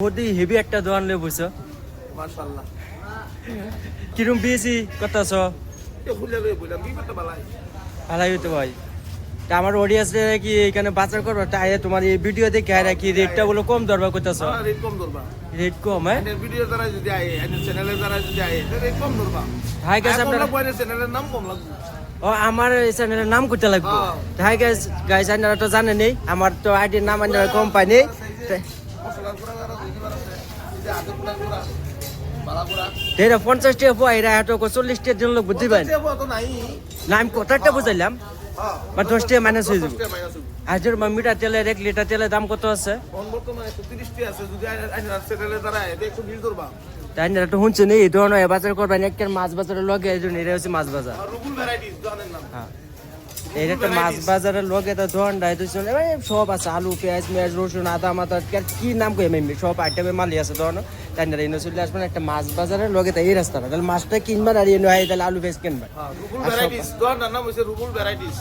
body heavy একটা দোকান লয়ে বসছো মাশাআল্লাহ কিরম বিয়েছি করতেছ এ খুলে লই বললাম কি করতে বালাই ভালাই হইতো ভাই তা আমার অডিয়েন্স কি এখানে বাজার করবো তাই তোমার এই ভিডিও দেখে আর কি রেটটা বলে কম দরবার করতেছ রেট কম ধরবা রেট কম হ্যাঁ এর ভিডিও দ্বারা যদি আয় এর চ্যানেলের দ্বারা যদি আয় রেট কম ধরবা হাই গাইস আপনারা আপনারা চ্যানেলের নাম কম লাগবে ও আমার এই চ্যানেলের নাম করতে লাগবে হাই গাইস গাইস আপনারা তো জানেনই আমার তো আইডির নাম আইনার কোম্পানি মশলা গুঁড়া গুঁড়া দিতে পারছে এই যে আদা গুঁড়া গুঁড়া বালা গুঁড়া এরা 50 টাকা পাই এরা এত 40 টাকা জন লোক বুঝতে পারেন তো নাই না আমি কথাটা বুঝাইলাম হ্যাঁ বা 10 টাকা মাইনাস হয়ে যাবে 10 টাকা মাইনাস হবে আজের মিটার তেলের 1 লিটার তেলের দাম কত আছে বর্তমানে 130 টাকা আছে যদি আইনার চ্যানেলের দ্বারা আয় 120 ধরবা তাই না একটু শুনছেন এই ধরনের বাজার করবেন একটা মাছ বাজারের লগে এই জন্য এটা হচ্ছে মাছ বাজার আর রুবুল ভ্যারাইটিস জানেন নাম হ্যাঁ এটা একটা মাছ বাজারের লগে তো ধরনটা দুজন সব আছে আলু পেঁয়াজ মেয়াজ রসুন আদা মাথা কি নাম কই আমি সব আইটেমের মালই আছে ধরনের তাই না এনে চলে আসবেন একটা মাছ বাজারের লগে তো এই রাস্তাটা তাহলে মাছটা কিনবেন আর এনে হয় তাহলে আলু পেঁয়াজ কিনবেন হ্যাঁ রুবুল ভ্যারাইটিস দোকানটার নাম হচ্ছে রুবুল ভ্যারাইটিস